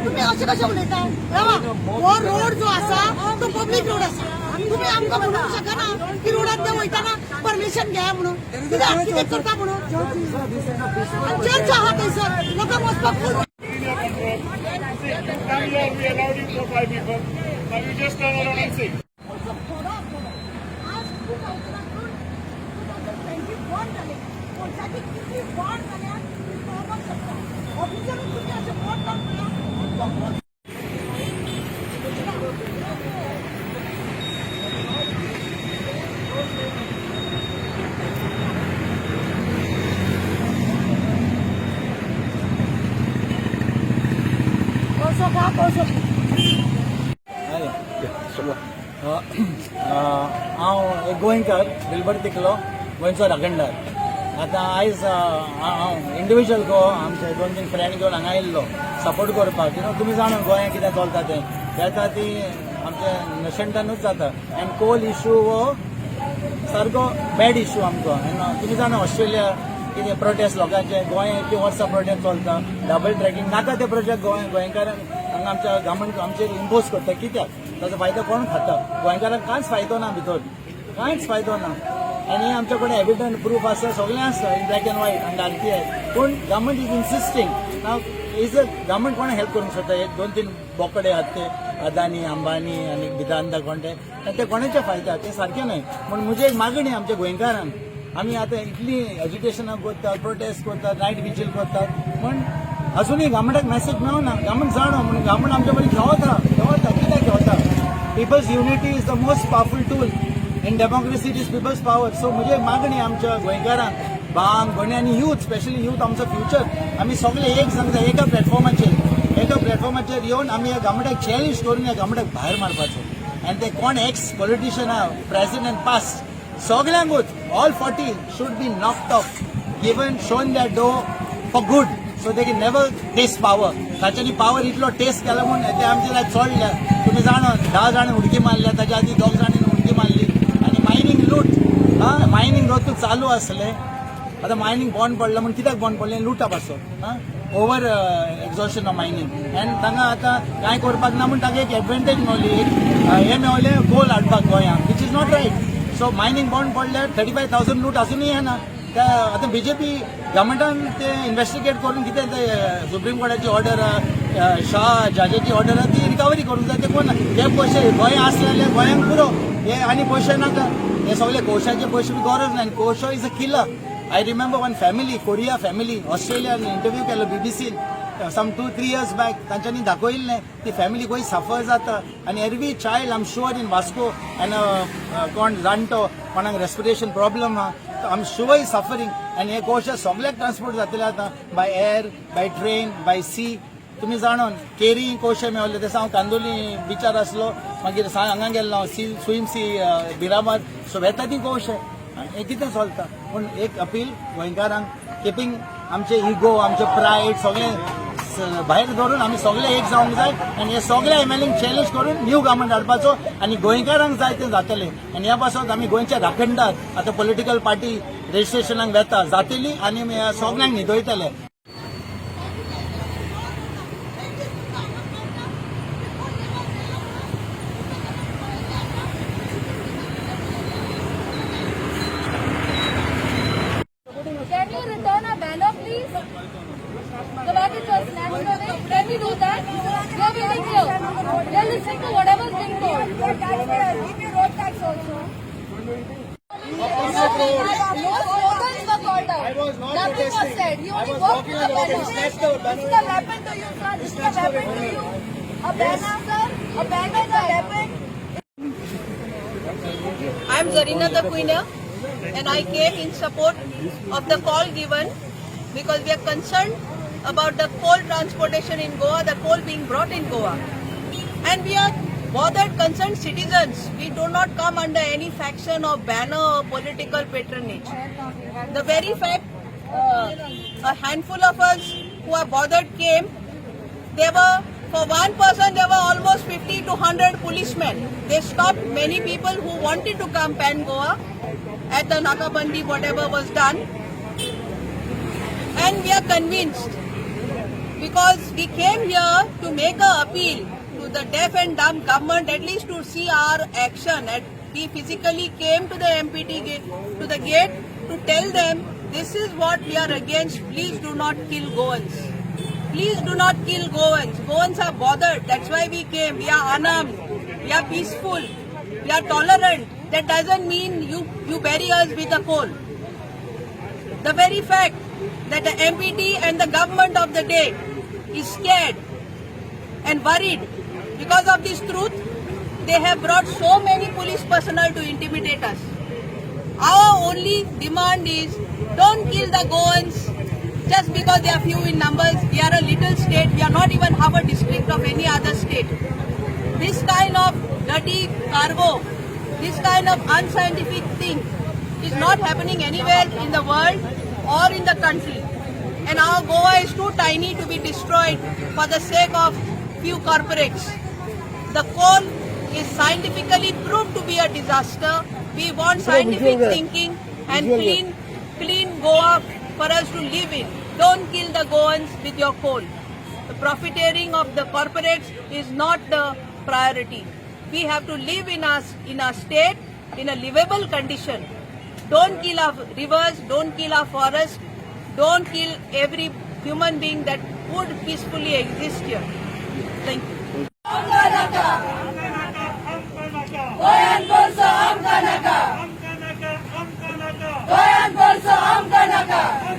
तुम्ही असे कशा उलयता हो रोड जो असा तो पब्लिक रोड असा तुम्ही आमकां म्हणूंक शकना की रोडात ते वयताना परमिशन घ्या म्हणून कितें करता म्हणून चर्च आहा थंयसर लोकांक वचपाक फूल हांव एक गोंयकार बिलबर तिकलो गोंयचो राखणदार. आतां आयज हांव इंडिव्हिज्युअल गो आमचे 2-3 फ्रेंड घेवन हांगा आयिल्लो सपोर्ट करपाक. तुमी जाणा गोंयांत कितें चलता तें येता ती आमच्या नशेंटानूच जाता. आनी कोल इश्यू हो सारको बॅड इश्यू आमकां. तुमी जाणा ऑस्ट्रेलिया कितें प्रोटेस्ट लोकांचे गोंयांत इतलीं वर्सां प्रोटेस्ट चलता. डबल ट्रॅकिंग नाका ते प्रोजेक्ट गोंयकारांक हांगा आमच्या गव्हर्मेंट आमचेर इम्पोज करता. कित्याक ताचो फायदो कोण खाता? गोंयकारांक कांयच फायदो ना भितर, कांयच फायदो ना. आनी आमचे कडेन एविडंट प्रूफ आसा, सगळें आसा इन ब्लॅक एंड व्हायट आनी डार्की आहे. पूण government is insisting now is a government कोणा हेल्प करूंक शकता? एक 2-3 बोकडे आहात ते अदानी अंबानी आनी गितांदा कोण ते कोणाचे फायदा ते सारखे न्हय. म्हूण म्हजी एक मागणी आमच्या गोंयकारांक, आमी आतां इतली एज्युटेशनाक करतात, प्रोटेस्ट करतात, नायट विजील करतात, पूण अजुनूय गव्हर्मेंटाक मेसेज मेळना. गव्हर्मेंट जाणो म्हणून गव्हर्मेंट आमचे बरें घेवता कित्याक घेवता? People's unity is the most powerful tool in democracy. It is people's power. So म्हजी एक मागणी आमच्या गोंयकारांक, भांग भणी आनी यूथ, स्पेशली यूथ आमचो फ्युचर, आमी सगळे एक सांगता एका प्लॅटफॉर्माचेर येवन आमी ह्या गव्हर्मेंटाक चॅलेंज करून ह्या गव्हर्मेंटाक भायर मारपाचो. आनी ते कोण एक्स पॉलिटिशियन आहा प्रेसिडेंट पास्ट सगळ्यांकूच all 40 should be knocked off, given shown that do for good, so they can never taste power. ताच्यांनी पावर इतलो टेस्ट केला म्हणून ते आमचे लायक चोडल्या. तुम्ही जाणा 10 जाण उडकी मारल्या, ताच्या आधी 2 जाणांनी उडकी मारली. आनी मायनींग लूट मायनींग रोजूच चालू आसले. आतां मायनींग बंद पडलं म्हणून कित्याक बंद पडलें? लुटा पासून ओवर एक्झॉशन ऑफ मायनींग. आनी तांकां आतां कांय करपाक ना म्हणून ताका एक एडवांटेज मेळ्ळी, एक हे मेळ्ळें कोल हाडपाक गोंयांत, which is not right. So mining बंद पडल्यार 35,000 लूट अजूनय येना. आतां बीजेपी गव्हर्मेंटान ते इन्व्हेस्टिगेट करून कितें ते सुप्रीम कोर्टाची ऑर्डर, शाह जजाची ऑर्डर ती रिकवरी करूंक जाय. ते कोण हे पयशे गोंय आसले जाल्यार गोंयांक पुरो हे आनी पयशे नाका. हे सगळे कोशाचे पयशे गरज ना. कोशो is a killer. I remember one family, Korea family, ऑस्ट्रेलियान इंटरव्यू केलो बीबीसीन सम 2-3 years बॅक. तांच्यांनी दाखयल्लें ती फॅमिली गोंय सफर जाता. आनी every child I am sure in Vasco आनी कोण जाणटो कोणाक रेस्पिरेशन प्रॉब्लम आहा, I am sure is suffering. आनी हे कोशा सगळ्याक ट्रान्सपोर्ट जातले आतां by air, by train, by sea. तुमी जाणून केरी कोशे मेळ्ळे ते हांव कांदोली बिचार आसलो, मागीर हांगा गेल्लो हांव स्विम सी बिरामार. सो वेता ती कोशे हे कितें चलता. पूण एक अपील गोंयकारांक, किपींग आमचे इगो, आमचे प्रायड सगळे भायर धरून आमी सगळे एक जावंक जाय. आनी हे सगळे एमएलएंक चॅलेंज करून न्यू गव्हर्मेंट हाडपाचो आनी गोंयकारांक जाय तें जातलें. आनी ह्या पासून आमी गोंयचे राखणदार. आतां पॉलिटिकल पार्टी रेजिस्ट्रेशनाक वेता जातली आनी सगळ्यांक न्हिदयतले. Can you return our banner, please? The bag is just snatched away. Can we do that? You're waiting here. They're listening to whatever's being told. Give me road tax also. No slogans were called out. was not Nothing was protesting. said. He I only was walked walking with on the the road banner. and snatched the banner. This is a weapon to you, sir. This is a weapon to you. A banner, sir. A banner is a weapon. I'm Zarina the Queener, and I came in support of the call given because we are concerned about the coal transportation in Goa, the coal being brought in Goa. And we are bothered, concerned citizens. We do not come under any faction or banner or political patronage. The very fact a handful of us who are bothered came, there were, for one person, there were almost 50 to 100 policemen. They stopped many people who wanted to come pan Goa at the Nakabandi, whatever was done. And we are convinced, because we came here to make an appeal to the deaf and dumb government, at least to see our action. And we physically came to the MPT gate, to the gate, to tell them, this is what we are against. Please do not kill Goans. Please do not kill Goans. Goans are bothered. That's why we came. We are unarmed. We are peaceful. We are tolerant. That doesn't mean you bury us with a coal. The very fact that the MPT and the government of the day is scared and worried because of this truth, they have brought so many police personnel to intimidate us. Our only demand is, don't kill the Goans just because they are few in numbers. We are a little state. We are not even half a district of any other state. This kind of dirty cargo, this kind of unscientific thing is not happening anywhere in the world or in the country. And our Goa is too tiny to be destroyed for the sake of few corporates. The coal is scientifically proved to be a disaster. We want scientific thinking and clean Goa for us to live in. Don't kill the Goans with your coal. The profiteering of the corporates is not the priority. We have to live in our state in a livable condition. Don't kill our rivers, don't kill our forests, don't kill every human being that would peacefully exist here. Thank you. Goyan Bolso Amka Naka. Goyan Bolso Amka Naka.